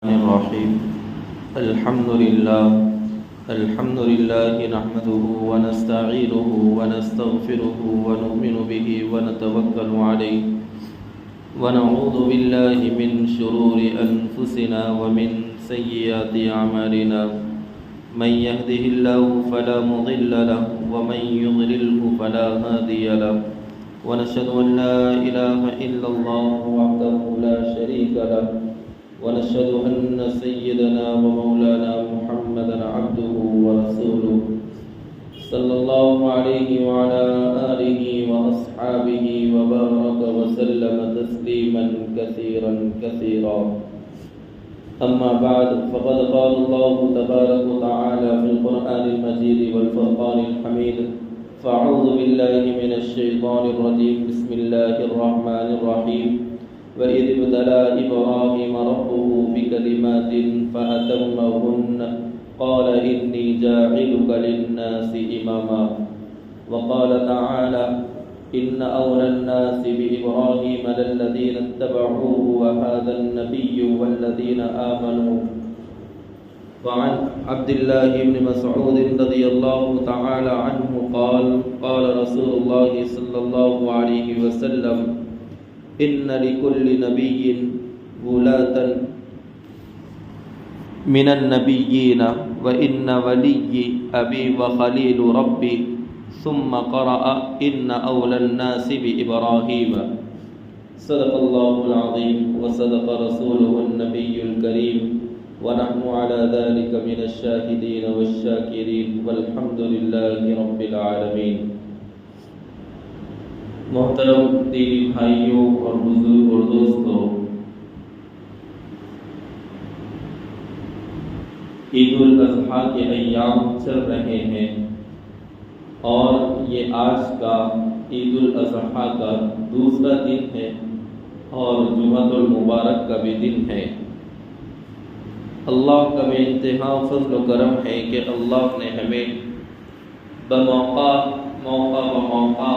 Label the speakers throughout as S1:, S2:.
S1: الرحيم. الحمد لله نحمده ونستعينه ونستغفره ونؤمن به ونتوكل عليه ونعوذ بالله من شرور أنفسنا ومن سيئات أعمالنا. من يهده الله فلا مضل له ومن يضلله فلا هادي له. ونشهد أن لا إله إلا الله وحده لا شريك له. ونشهد أن سيدنا ومولانا محمدا عبده ورسوله صلى الله عليه وعلى آله وأصحابه وبارك وسلم تسليما كثيرا كثيرا. أما بعد، فقد قال الله تبارك وتعالى في القرآن المجيد والفرقان الحميد: فأعوذ بالله من الشيطان الرجيم. بسم الله الرحمن الرحيم. وَإِذِ ابْتَلَى إِبْرَاهِيمَ رَبُّهُ بِكَلِمَاتٍ فَأَتَمَّهُنَّ قَالَ إِنِّي جَاعِلُكَ لِلنَّاسِ إِمَامًا. وقال تعالى: إِنَّ أَوْلَى النَّاسِ بِإِبْرَاهِيمَ لَلَّذِينَ اتَّبَعُوهُ وَهَذَا النَّبِيُّ وَالَّذِينَ آمَنُوا. وعن عبد الله بن مسعود رضي الله تعالى عنه قال: قال رسول الله صلى الله عليه وسلم: إن لكل نبي ولاة من النبيين وإن ولي أبي وخليل ربي. ثم قرأ: إن أولى الناس بإبراهيم. صدق الله العظيم وصدق رسوله النبي الكريم، ونحن على ذلك من الشاهدين والشاكرين، والحمد لله رب العالمين. محترم دینی بھائیوں اور بزرگ اور دوستوں، عید الاضحیٰ کے ایام چل رہے ہیں اور یہ آج کا عید الاضحیٰ کا دوسرا دن ہے اور جمعۃ المبارک کا بھی دن ہے۔ اللہ کا بے انتہا فضل و کرم ہے کہ اللہ نے ہمیں موقع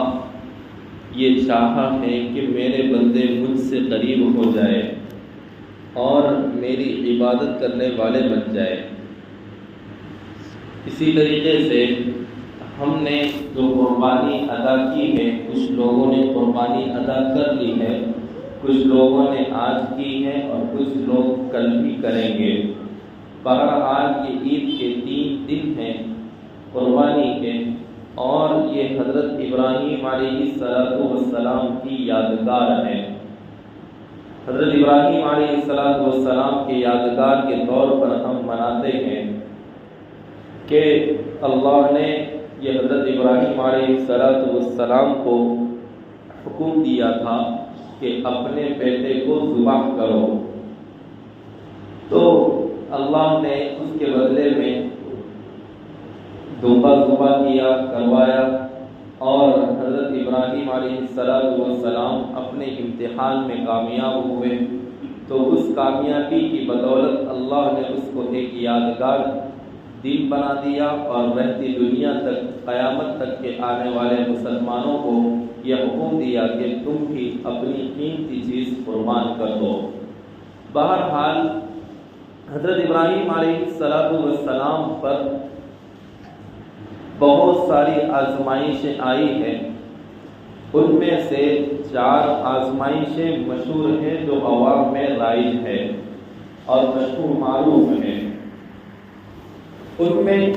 S1: یہ چاہا ہے کہ میرے بندے مجھ سے قریب ہو جائے اور میری عبادت کرنے والے بن جائے۔ اسی طریقے سے ہم نے جو قربانی ادا کی ہے، کچھ لوگوں نے قربانی ادا کر لی ہے، کچھ لوگوں نے آج کی ہے اور کچھ لوگ کل بھی کریں گے۔ بہرحال یہ عید کے 3 دن ہیں قربانی کے، اور یہ حضرت ابراہیم علیہ السلام کی یادگار ہے۔ حضرت ابراہیم علیہ السلام کی یادگار کے طور پر ہم مناتے ہیں کہ اللہ نے یہ حضرت ابراہیم علیہ السلام کو حکم دیا تھا کہ اپنے بیٹے کو ذبح کرو، تو اللہ نے اس کے بدلے میں ذبح کیا، کروایا، اور حضرت ابراہیم علیہ السلام اپنے امتحان میں کامیاب ہوئے۔ تو اس کامیابی کی بدولت اللہ نے اس کو ایک یادگار دن بنا دیا اور رہتی دنیا تک، قیامت تک کے آنے والے مسلمانوں کو یہ حکم دیا کہ تم بھی اپنی قیمتی چیز قربان کر دو۔ بہرحال حضرت ابراہیم علیہ السلام پر بہت ساری آزمائشیں آئی ہیں، ان میں سے 4 آزمائشیں مشہور ہیں جو عوام میں رائج ہے اور مشہور معروف ہیں۔ ان میں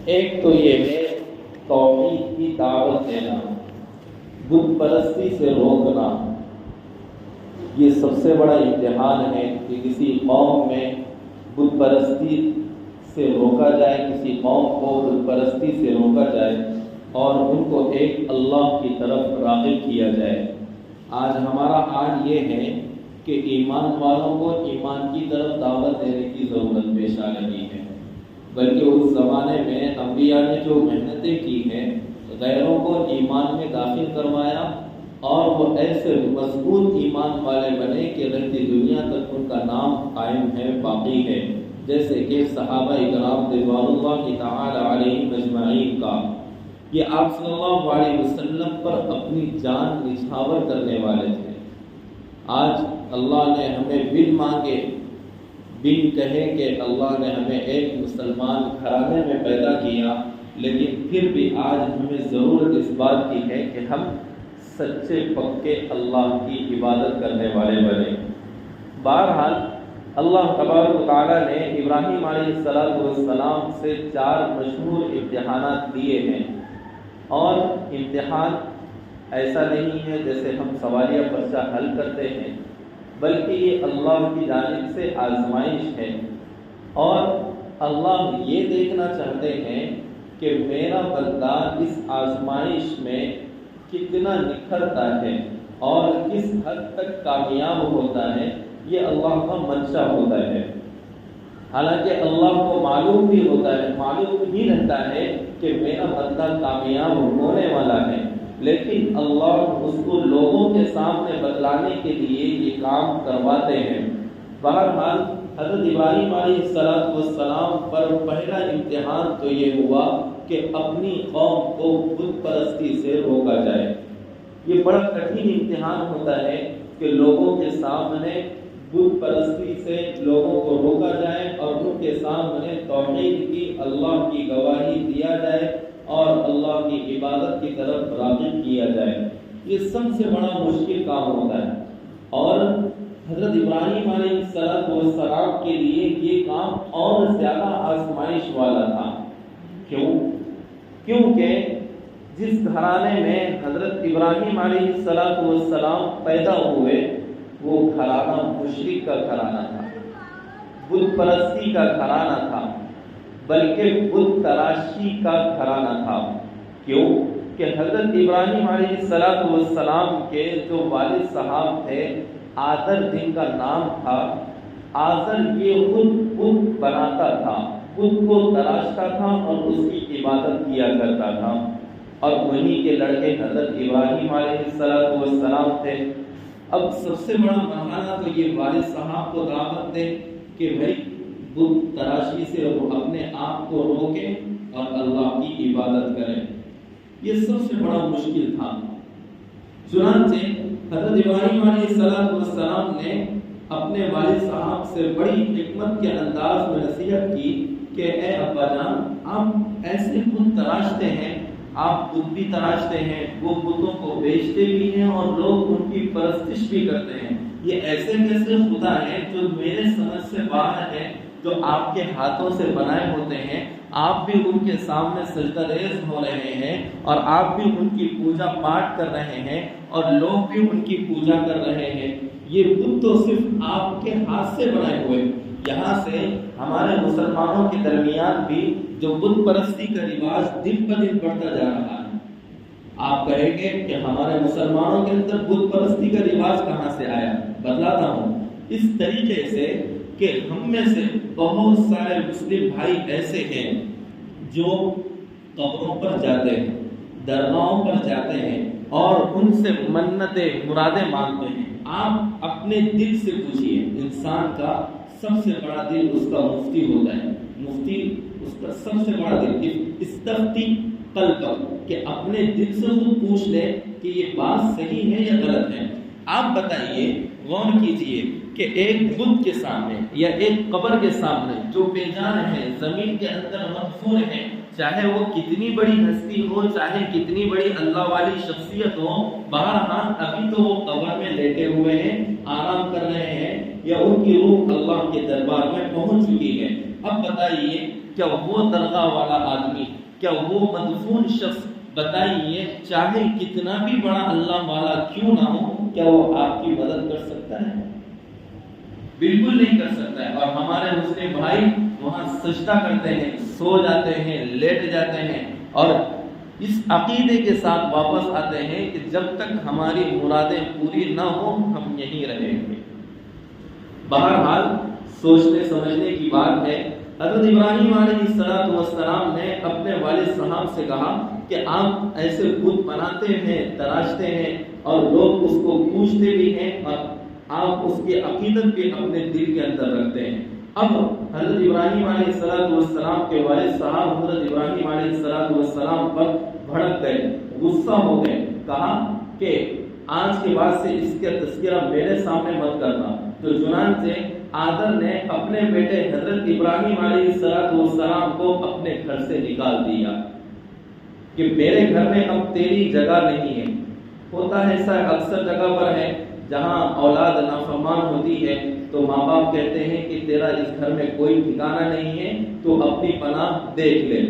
S1: ایک تو یہ ہے توحید کی دعوت دینا، بت پرستی سے روکنا۔ یہ سب سے بڑا امتحان ہے کہ کسی قوم میں بت پرستی سے روکا جائے، کسی قوم کو بت پرستی سے روکا جائے اور ان کو ایک اللہ کی طرف راغب کیا جائے۔ آج ہمارا حال یہ ہے کہ ایمان والوں کو ایمان کی طرف دعوت دینے کی ضرورت پیش آ رہی ہے، بلکہ اس زمانے میں انبیاء نے جو محنتیں کی ہیں، غیروں کو ایمان میں داخل کروایا اور وہ ایسے مضبوط ایمان والے بنے کہ رہتی دنیا تک ان کا نام قائم ہے، باقی ہے، جیسے کہ صحابہ اکرام رضوان اللہ تعالی علیہم اجمعین کا۔ یہ آپ صلی اللہ علیہ وسلم پر اپنی جان نچھاور کرنے والے تھے۔ آج اللہ نے ہمیں بن مانگے بن کہے کہ اللہ نے ہمیں ایک مسلمان گھرانے میں پیدا کیا، لیکن پھر بھی آج ہمیں ضرورت اس بات کی ہے کہ ہم سچے پکے اللہ کی عبادت کرنے والے بنے۔ بہرحال اللہ تبارک و تعالیٰ نے ابراہیم علیہ السلام سے 4 مشہور امتحانات دیے ہیں، اور امتحان ایسا نہیں ہے جیسے ہم سوالیہ پرچہ حل کرتے ہیں، بلکہ یہ اللہ کی جانب سے آزمائش ہے، اور اللہ یہ دیکھنا چاہتے ہیں کہ میرا بندہ اس آزمائش میں کتنا نکھرتا ہے اور کس حد تک کامیاب ہوتا ہے، یہ اللہ کا منشا ہوتا ہے۔ حالانکہ اللہ کو معلوم بھی ہوتا ہے، معلوم ہی رہتا ہے کہ میرا بندہ کامیاب ہونے والا ہے، لیکن اللہ اس کو لوگوں کے سامنے بتلانے کے لیے یہ کام کرواتے ہیں۔ بہرحال حضرت ابراہیم علیہ السلام پر پہلا امتحان تو یہ ہوا کہ اپنی قوم کو بت پرستی سے روکا جائے۔ یہ بڑا کٹھن امتحان ہوتا ہے کہ لوگوں کے سامنے بت پرستی سے لوگوں کو روکا جائے اور ان کے سامنے توحید کی، اللہ کی گواہی دیا جائے اور اللہ کی عبادت کی طرف راغب کیا جائے۔ یہ سب سے بڑا مشکل کام ہوتا ہے، اور حضرت ابراہیم علیہ السلام کے لیے یہ کام اور زیادہ آزمائش والا تھا۔ کیونکہ جس گھرانے میں حضرت ابراہیم علیہ السلام پیدا ہوئے وہ گھرانہ مشرک کا گھرانہ تھا، بت پرستی کا گھرانہ تھا، بلکہ بت تراشی کا گھرانہ تھا۔ کیوں کہ حضرت ابراہیم علیہ السلام کے جو والد صاحب تھے، آزر جن کا نام تھا، آزر یہ خود بت بناتا تھا، بت کو تراشتا تھا اور اس کی عبادت کیا کرتا تھا، اور انہی کے لڑکے حضرت ابراہیم علیہ السلام تھے۔ اب سب سے بڑا مرحلہ تو یہ والد صاحب کو دعوت دے کہ بھائی بت تراشی سے وہ اپنے آپ کو روکے اور اللہ کی عبادت کریں۔ یہ سب سے بڑا مشکل تھا۔ چنانچہ حضرت ابراہیم علیہ السلام نے اپنے والد صاحب سے بڑی حکمت کے انداز میں نصیحت کی کہ اے ابا جان، آپ ایسے بت تراشتے ہیں، آپ بت بھی تراشتے ہیں، وہ بتوں کو بیچتے بھی ہیں اور لوگ ان کی پرستش بھی کرتے ہیں، یہ ایسے کیسے خدا ہیں جو میرے سمجھ سے باہر ہے، جو آپ کے ہاتھوں سے بنائے ہوتے ہیں، آپ بھی ان کے سامنے سجدہ ریز ہو رہے ہیں اور آپ بھی ان کی پوجا پاٹ کر رہے ہیں اور لوگ بھی ان کی پوجا کر رہے ہیں، یہ بت تو صرف آپ کے ہاتھ سے بنائے ہوئے۔ یہاں سے ہمارے مسلمانوں کے درمیان بھی جو بت پرستی کا رواج دن پر دن بڑھتا جا رہا ہے۔ آپ کہیں گے کہ ہمارے مسلمانوں کے اندر بت پرستی کا رواج کہاں سے آیا؟ بتلاتا ہوں۔ اس طریقے سے کہ ہم میں سے بہت سارے مسلم بھائی ایسے ہیں جو قبروں پر جاتے ہیں، درگاہوں پر جاتے ہیں اور ان سے منتیں مرادیں مانگتے ہیں۔ آپ اپنے دل سے پوچھئے، انسان کا سب سے بڑا دل اس کا مفتی ہوتا ہے، مفتی اس کا سب سے بڑا دل، استفتی قلب، کہ اپنے دل سے خود پوچھ لے کہ یہ بات صحیح ہے یا غلط ہے۔ آپ بتائیے، غور کیجئے کہ ایک بت کے سامنے یا ایک قبر کے سامنے جو بے جان ہے، زمین کے اندر مدفون ہے، چاہے وہ کتنی بڑی ہستی ہو، چاہے کتنی بڑی اللہ والی شخصیت ہو، بہرحال ابھی تو وہ قبر میں لیٹے ہوئے ہیں، آرام کر رہے ہیں، یا ان کی روح اللہ کے دربار میں پہنچ چکی ہے۔ اب بتائیے، کیا وہ درگاہ والا آدمی، کیا وہ مدفون شخص، بتائیے چاہے کتنا بھی بڑا اللہ والا کیوں نہ ہو، کیا وہ آپ کی مدد کر سکتا ہے؟ بالکل نہیں کر سکتا ہے۔ اور ہمارے مسلم بھائی وہاں سجدہ کرتے ہیں، سو جاتے ہیں، لیٹ جاتے ہیں، اور اس عقیدے کے ساتھ واپس آتے ہیں کہ جب تک ہماری مرادیں پوری نہ ہوں ہم یہیں رہیں گے۔ بہرحال سوچنے سمجھنے کی بات ہے۔ حضرت ابراہیم علیہ السلام نے اپنے والد صاحب سے کہا کہ آپ ایسے بت بناتے ہیں، تراشتے ہیں اور لوگ اس کو پوچھتے بھی ہیں اور آپ اس کی عقیدت بھی اپنے دل کے اندر رکھتے ہیں۔ اب حضرت ابراہیم علیہ السلام کے والد صاحب حضرت ابراہیم علیہ السلام پر بھڑک گئے، غصہ ہو گئے، کہا کہ آج کے بعد سے اس کا تذکرہ میرے سامنے مت کرنا۔ تو چنانچہ آدم نے اپنے بیٹے حضرت ابراہیم علیہ السلام کو اپنے گھر سے نکال دیا کہ میرے گھر میں اب تیری جگہ نہیں ہے. ہوتا ہے ایسا اکثر جگہ پر ہے جہاں اولاد نافرمان ہوتی ہے تو ماں باپ کہتے ہیں کہ تیرا اس گھر میں کوئی ٹھکانہ نہیں ہے تو اپنی پناہ دیکھ لے.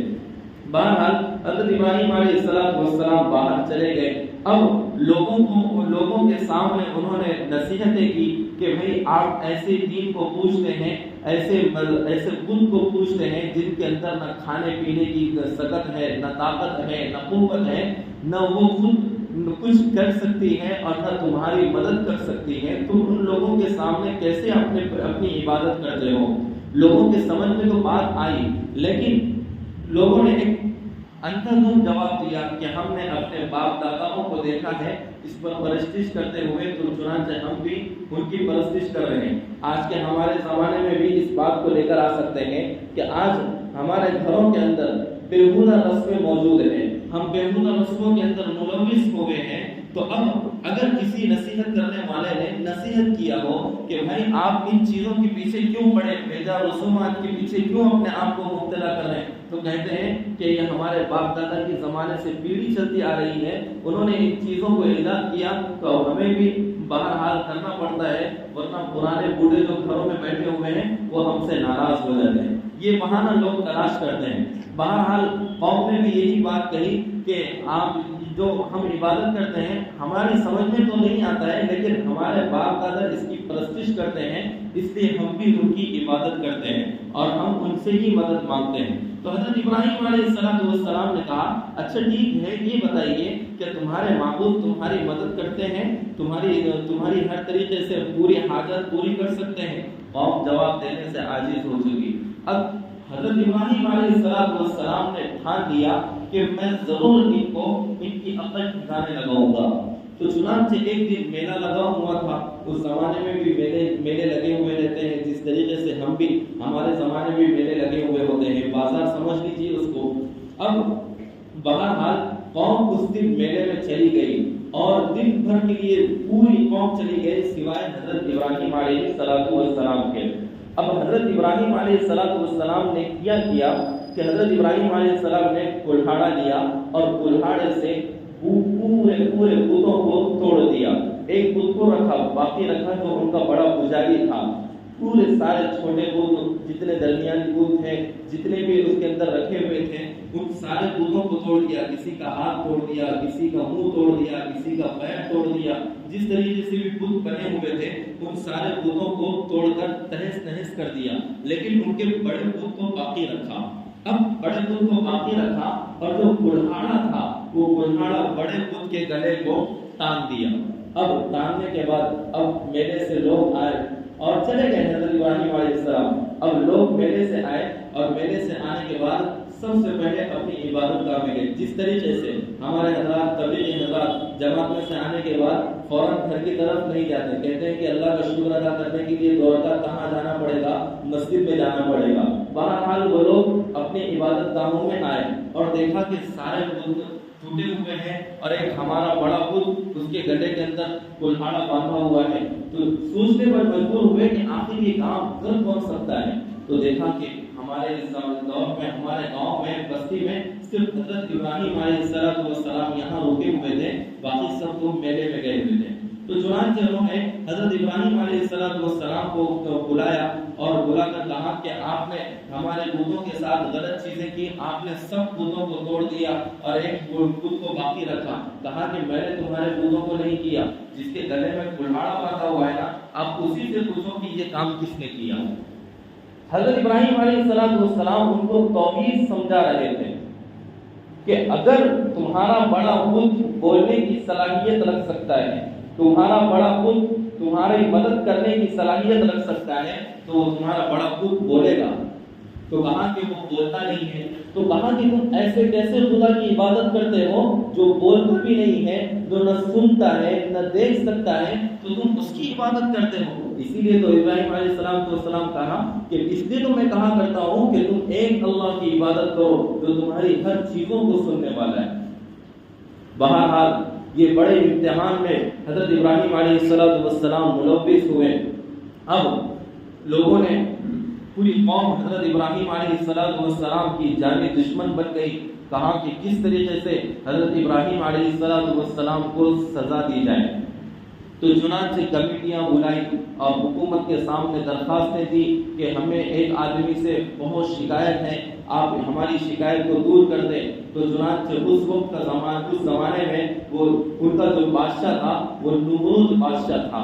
S1: بہرحال حضرت ابراہیم علیہ السلام باہر چلے گئے. اب لوگوں کے سامنے انہوں نے نصیحتیں کی کہ بھئی آپ ایسے دین کو پوچھتے ہیں، ایسے بت کو پوچھتے ہیں جن کے اندر نہ کھانے پینے کی سکت ہے، نہ طاقت ہے، نہ قوت ہے، نہ وہ خود کچھ کر سکتی ہے اور نہ تمہاری مدد کر سکتی ہے. تم ان لوگوں کے سامنے کیسے اپنی عبادت کرتے ہو؟ لوگوں کے سمجھ میں تو بات آئی، لیکن لوگوں نے ایک اندھادھند جواب دیا کہ ہم نے اپنے باپ داداؤں کو دیکھا ہے اس پر پرستش کرتے ہوئے، تو چنانچہ ہم بھی ان کی پرستش کر رہے ہیں. آج کے ہمارے زمانے میں بھی اس بات کو لے کر آ سکتے ہیں کہ آج ہمارے گھروں کے اندر بیہودہ رسمیں موجود ہیں، ہم بیہودہ رسموں کے اندر ملوث ہو گئے ہیں. تو اب اگر کسی نصیحت کرنے والے نے نصیحت کیا ہو کہ بھائی آپ ان چیزوں کے پیچھے کیوں پڑے، بیجا رسومات کے پیچھے کیوں اپنے آپ کو مبتلا کر رہے ہیں، تو کہتے ہیں کہ یہ ہمارے باپ دادا کے زمانے سے پیڑھی چلتی آ رہی ہے، انہوں نے ان چیزوں کو ایجاد کیا تو ہمیں بھی بہرحال کرنا پڑتا ہے، ورنہ پرانے بوڑھے جو گھروں میں بیٹھے ہوئے ہیں وہ ہم سے ناراض ہو جاتے ہیں. یہ بہانہ لوگ تلاش کرتے ہیں. بہرحال قوم نے بھی یہی بات کہی کہ آپ جو ہم عبادت کرتے ہیں ہماری سمجھ میں تو نہیں آتا ہے، لیکن ہمارے باپ دادا اس کی پرستش کرتے ہیں، اس لیے ہم بھی ان کی عبادت کرتے ہیں اور ہم ان سے ہی مدد مانگتے ہیں. تو حضرت ابراہیم علیہ السلام نے کہا اچھا ٹھیک ہے، یہ بتائیے کہ تمہارے معبود تمہاری مدد کرتے ہیں، تمہاری ہر طریقے سے پوری حاجت پوری کر سکتے ہیں؟ قوم جواب دینے سے عاجز ہو چکی. اب حضرت ابراہیم علیہ السلام نے ٹھان لیا کہ میں ضرور ان کی عقل ٹھکانے لگاؤں گا. تو چنانچہ ایک دن میلہ لگا ہوا تھا. اس زمانے میں بھی میلے لگے ہوئے رہتے ہیں، جس طریقے سے ہم بھی ہمارے زمانے میں میلے لگے ہوئے ہوتے ہیں، بازار سمجھ لیجیے اس کو. اب بہرحال قوم اس دن میلے میں چلی گئی اور دن بھر کے لیے پوری قوم چلی گئی سوائے حضرت ابراہیم علیہ السلام کے. اب حضرت ابراہیم علیہ السلام نے کیا کہ حضرت ابراہیم علیہ السلام نے کلہاڑا لیا اور کلہاڑے سے پورے بتوں کو توڑ دیا. ایک بت کو رکھا، باقی رکھا جو ان کا بڑا پجاری تھا. پورے سارے چھوٹے بت جتنے درمیانی بت تھے، جتنے بھی اس کے اندر رکھے ہوئے تھے، ان سارے بتوں کو توڑ دیا. کسی کا ہاتھ توڑ دیا، کسی کا منہ توڑ دیا، کسی کا پیر توڑ دیا. جس طریقے سے بھی بت بنے ہوئے تھے ان سارے بتوں کو توڑ کر تہس نہس کر دیا، لیکن ان کے بڑے بت کو باقی رکھا. اب بڑے بت کو باقی رکھا اور جو کلہاڑا تھا وہ کلہاڑا بڑے بت کے گلے کو ٹانگ دیا. اب ٹانگنے کے بعد اب میلے سے لوگ آئے اور چلے گئے حضرت ابراہیم علیہ السلام. اب لوگ میلے سے آئے اور میلے سے آنے کے بعد سب سے پہلے اپنی عبادت گاہ میں گئے. جس طریقے سے ہمارے حضرات تبلیغی حضرات جماعت میں سے آنے کے بعد فوراً گھر کی طرف نہیں جاتے، کہتے ہیں کہ اللہ کا شکر ادا کرنے کے لیے 2 رکعت کہاں جانا پڑے گا؟ مسجد میں جانا پڑے گا. بہرحال وہ لوگ اپنی عبادت گاہوں میں آئے اور دیکھا کہ سارے بت ٹوٹے ہوئے ہیں اور ایک ہمارا بڑا بت اس کے گلے کے اندر کلہاڑا باندھا ہوا ہے. تو سوچنے پر مجبور ہوئے کہ آخر یہ کام کر کون سکتا ہے. تو دیکھا کہ ہمارے اس دور میں ہمارے گاؤں میں بستی میں صرف حضرت ابراہیم علیہ السلام یہاں رکے ہوئے تھے، باقی سب لوگ میلے میں گئے ہوئے تھے. تو چنانچہ انہوں نے حضرت ابراہیم علیہ السلام کو بلایا اور بلا کر کہا کہ آپ نے ہمارے بتوں کے ساتھ غلط چیزیں کی، آپ نے سب بتوں کو توڑ دیا اور ایک بت کو باقی رکھا. کہا کہ میں نے تمہارے بتوں کو نہیں کیا، جس کے گلے میں کلہاڑا باندھا ہوا ہے نا، آپ اسی سے پوچھو کہ یہ کام کس نے کیا. حضرت ابراہیم علیہ السلام ان کو توحید سمجھا رہے تھے کہ اگر تمہارا بڑا بت بولنے کی صلاحیت رکھ سکتا ہے، تمہارا بڑا بت تمہاری مدد کرنے کی صلاحیت رکھ سکتا ہے، تو وہ تمہارا بڑا بت بولے گا. تو کہا کہ وہ بولتا نہیں ہے. تو کہا کہ تم ایسے کیسے خدا کی عبادت کرتے ہو جو بولتا بھی نہیں ہے، جو نہ سنتا ہے نہ دیکھ سکتا ہے، تو تم اس کی عبادت کرتے ہو. اسی لیے تو ابراہیم علیہ السلام کہا کہ اس لیے تو میں کہا کرتا ہوں کہ تم ایک اللہ کی عبادت کرو جو تمہاری ہر چیزوں کو سننے والا ہے. بہرحال یہ بڑے امتحان میں حضرت ابراہیم علیہ السلام ملوث ہوئے. اب لوگوں نے پوری قوم حضرت ابراہیم علیہ السلام کی جانب دشمن بن گئی. کہا کہ کس طریقے سے حضرت ابراہیم علیہ السلام کو سزا دی جائے. تو چنانچہ کمیٹیاں بلائی اور حکومت کے سامنے درخواستیں دی کہ ہمیں ایک آدمی سے بہت شکایت ہے, آپ ہماری شکایت کو دور کر دیں. تو چنانچہ اس وقت کا اس زمانے میں وہ ان کا جو بادشاہ تھا وہ نمرود بادشاہ تھا.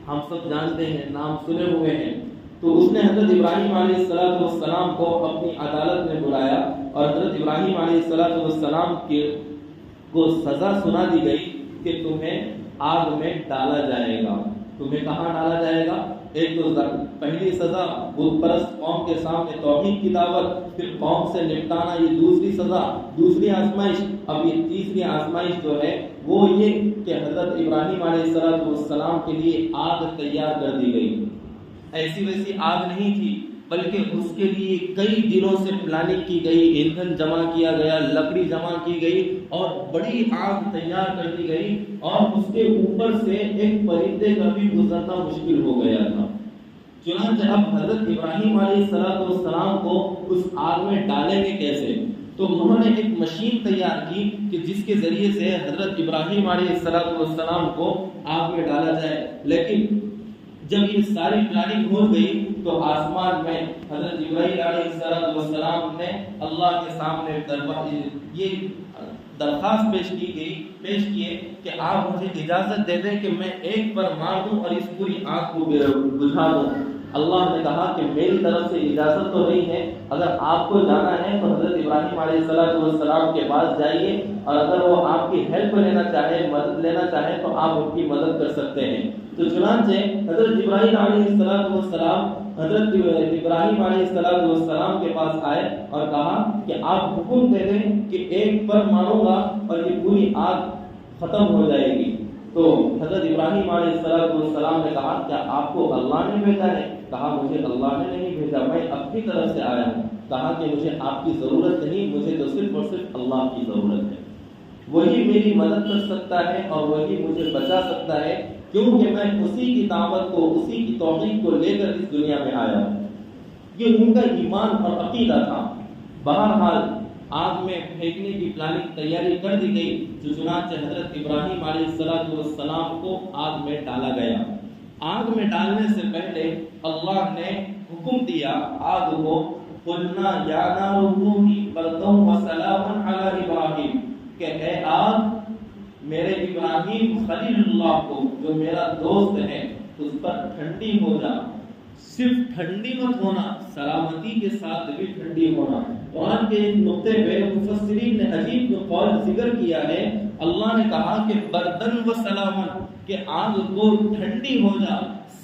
S1: ہم سب جانتے ہیں, نام سنے ہوئے ہیں. تو اس نے حضرت ابراہیم علیہ السلام کو اپنی عدالت میں بلایا اور حضرت ابراہیم علیہ السلام کو سزا سنا دی گئی کہ تمہیں آگ میں ڈالا جائے گا. تمہیں کہاں ڈالا جائے گا؟ ایک تو پہلی سزا بت پرست قوم کے سامنے توحید کی دعوت, پھر قوم سے نپٹانا, یہ دوسری سزا, دوسری آزمائش. اب یہ تیسری آزمائش جو ہے وہ یہ کہ حضرت ابراہیم علیہ السلام کے لیے آگ تیار کر دی گئی. ایسی ویسی آگ نہیں تھی, بلکہ اس کے لیے کئی دنوں سے پلاننگ کی گئی, ایندھن جمع کیا گیا, لکڑی جمع کی گئی اور بڑی آگ تیار کر دی گئی. اور اس کے اوپر سے ایک پرندے کا بھی گزرنا مشکل ہو گیا تھا. چنانچہ اب حضرت ابراہیم علیہ السلام کو اس آگ میں ڈالیں گے کیسے؟ تو انہوں نے ایک مشین تیار کی کہ جس کے ذریعے سے حضرت ابراہیم علیہ السلام کو آگ میں ڈالا جائے. لیکن جب یہ ساری پلاننگ ہو گئی تو آسمان میں حضرت جبرائیل علیہ السلام نے اللہ کے سامنے یہ درخواست پیش کیے کہ آپ مجھے اجازت دے دیں کہ میں ایک پر مار دوں اور اس پوری آگ کو بجھا دوں. اللہ نے کہا کہ میری طرف سے اجازت تو نہیں ہے, اگر آپ کو جانا ہے تو حضرت ابراہیم علیہ السلام کے پاس جائیے, اور اگر وہ آپ کی ہیلپ لینا چاہے, مدد لینا چاہے تو آپ ان کی مدد کر سکتے ہیں. تو چنانچہ حضرت ابراہیم علیہ السلام حضرت ابراہیم علیہ السلام کے پاس آئے اور کہا کہ آپ حکم دے دیں کہ ایک پر ماروں گا اور یہ پوری آگ ختم ہو جائے گی. تو حضرت ابراہیم علیہ السلام نے کہا کیا آپ کو اللہ نے بھیجا ہے؟ کہا مجھے اللہ نے نہیں بھیجا, میں اپنی طرف سے آیا ہوں. کہا کہ مجھے آپ کی ضرورت نہیں, مجھے تو صرف اور صرف اللہ کی ضرورت ہے. وہی میری مدد کر سکتا ہے اور وہی مجھے بچا سکتا ہے, کیونکہ میں اسی کی دعوت کو, اسی کی توحید کو لے کر اس دنیا میں آیا ہوں. یہ ان کا ایمان اور عقیدہ تھا. بہرحال آگ میں پھینکنے کی پلاننگ تیاری کر دی گئی. جو چنانچہ حضرت ابراہیم علیہ السلام کو آگ میں ڈالا گیا. آگ میں ڈالنے سے پہلے اللہ نے حکم دیا آگ کو, قلنا یا نار کونی بردا وسلاما علی ابراہیم, کہ اے آگ میرے ابراہیم خلیل اللہ کو جو میرا دوست ہے اس پر ٹھنڈی ہو جا. صرف ٹھنڈی مت ہونا, سلامتی کے ساتھ بھی ٹھنڈی ہونا. قرآن کے اس نقطے پہ مفسرین نے عجیب قول ذکر کیا ہے. اللہ نے کہا کہ بردن و سلامن, کہ آگ کو ٹھنڈی ہو جا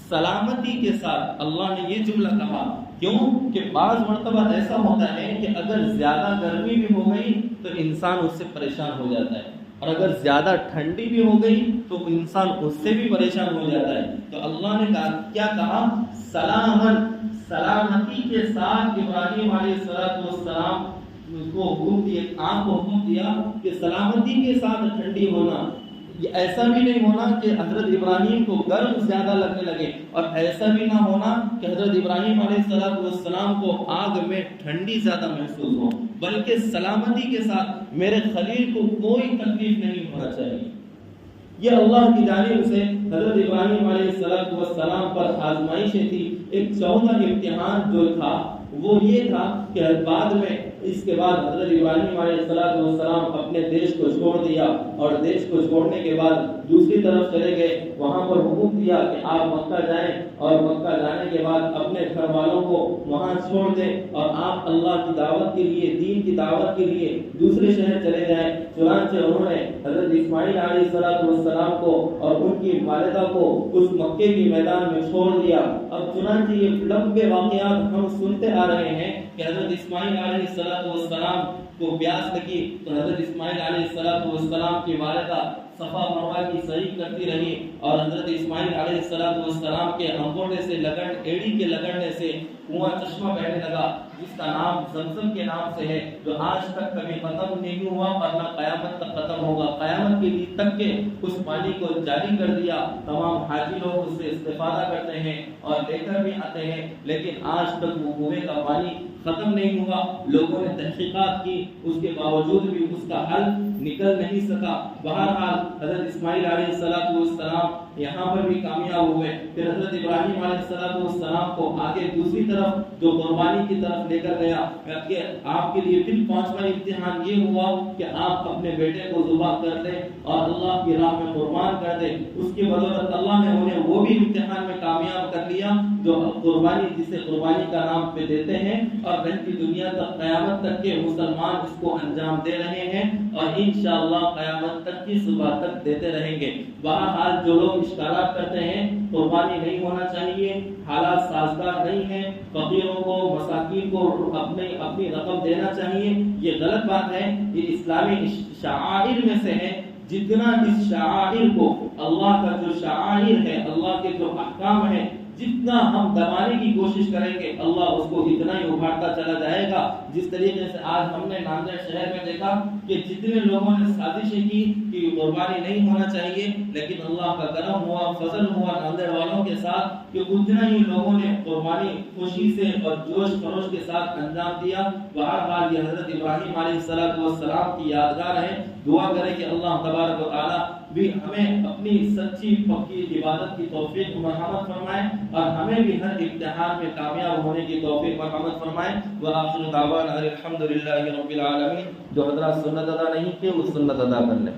S1: سلامتی کے ساتھ. اللہ نے یہ جملہ کہا کیوں کہ بعض مرتبہ ایسا ہوتا ہے کہ اگر زیادہ گرمی بھی ہو گئی تو انسان اس سے پریشان ہو جاتا ہے, اور اگر زیادہ ٹھنڈی بھی ہو گئی تو انسان اس سے بھی پریشان ہو جاتا ہے. تو اللہ نے کہا کیا کہا, سلامن, سلامتی کے ساتھ ابراہیم علیہ السلام کو حکم دیا, آپ کو حکم دیا کہ سلامتی کے ساتھ ٹھنڈی ہونا. یہ ایسا بھی نہیں ہونا کہ حضرت ابراہیم کو گرم زیادہ لگنے لگے, اور ایسا بھی نہ ہونا کہ حضرت ابراہیم علیہ السلام کو آگ میں ٹھنڈی زیادہ محسوس ہو, بلکہ سلامتی کے ساتھ میرے خلیل کو کوئی تکلیف نہیں ہونا چاہیے. یہ اللہ کی جانب سے حضرت ابراہیم علیہ السلام پر آزمائشیں تھی. ایک چوتھا امتحان جو تھا وہ یہ تھا کہ بعد میں اس کے بعد حضرت ابراہیم علیہ السلام اپنے دیش کو چھوڑ دیا, اور دیش کو چھوڑنے کے بعد دوسری طرف چلے گئے. وہاں پر حکم دیا کہ آپ مکہ جائیں, اور مکہ جانے کے بعد اپنے گھر والوں کو وہاں چھوڑ دیں اور آپ اللہ کی دعوت کے لیے, دین کی دعوت کے لیے دوسرے شہر چلے جائیں. چنانچہ انہوں نے حضرت اسماعیل علیہ السلام کو اور ان کی والدہ کو اس مکے کی میدان میں چھوڑ دیا. اب چنانچہ یہ لمبے واقعات ہم سنتے آ رہے ہیں کہ حضرت اسماعیل علیہ السلام کو پیاس لگی تو حضرت اسماعیل علیہ السلام کی والدہ صفا مروہ کی سعی کرتی رہی, اور حضرت اسماعیل علیہ السلام کے انگوٹھے سے ایڑی کے لگڑنے سے کنواں چشمہ بہنے لگا جس کا نام زمزم کے نام سے ہے، جو آج تک کبھی ختم نہیں ہوا اور نہ قیامت تک ختم ہوگا، قیامت کے لیے تک کے اس پانی کو جاری کر دیا۔ تمام حاجی لوگ اس سے استفادہ کرتے ہیں اور لے کر بھی آتے ہیں، لیکن آج تک وہ کنویں کا پانی ختم نہیں ہوا۔ لوگوں نے تحقیقات کی، اس کے باوجود بھی اس کا حل نکل نہیں سکا۔ بہرحال حضرت اسماعیل علیہ السلام یہاں پر بھی کامیاب ہوئے۔ پھر حضرت ابراہیم علیہ السلام کو آگے دوسری طرف جو قربانی کی طرف لے کر گیا کہ آپ کے لیے پھر 5واں امتحان یہ ہوا کہ آپ اپنے بیٹے کو ذبح کر دیں اور اللہ کی راہ میں قربان کر دیں۔ اس کی بدولت اللہ نے انہیں وہ بھی امتحان میں کامیاب کر لیا جو قربانی، جسے قربانی کا نام پہ دیتے ہیں، اور رہتی دنیا تک قیامت تک کے مسلمان اس کو انجام دے رہے ہیں اور انشاءاللہ قیامت تک کی صبح تک دیتے رہیں گے۔ بہرحال جو لوگ اشکالات کرتے ہیں قربانی نہیں ہونا چاہیے، حالات سازگار نہیں ہیں، فقیروں کو مساکین کو اپنی رقم دینا چاہیے، یہ غلط بات ہے۔ یہ اسلامی شعائر میں سے ہے۔ جتنا اس شعائر کو، اللہ کا جو شعائر ہے، اللہ کے جو احکام ہے، جتنا ہم دبانے کی کوشش کریں گے اللہ اس کو اتنا ہی ابھارتا چلا جائے گا۔ جس طریقے سے آج ہم نے ناندیڑ شہر میں دیکھا کہ جتنے لوگوں نے سازشیں کی کہ قربانی نہیں ہونا چاہیے، لیکن اللہ کا کرم ہوا، فضل ہوا ناندیڑ والوں کے ساتھ کہ اتنا ہی لوگوں نے قربانی خوشی سے اور جوش خروش کے ساتھ انجام دیا۔ بہرحال یہ حضرت ابراہیم علیہ السلام کی یادگار ہے۔ دعا کریں کہ اللہ تبارک و تعالی بھی ہمیں اپنی سچی پکی عبادت کی توفیق مرحمت فرمائے اور ہمیں بھی ہر امتحان میں کامیاب ہونے کی توفیق مرحمت فرمائے۔ وآخر دعوانا الحمدللہ رب العالمین۔ جو حضرات سنت ادا نہیں کیے وہ سنت ادا کر لیں۔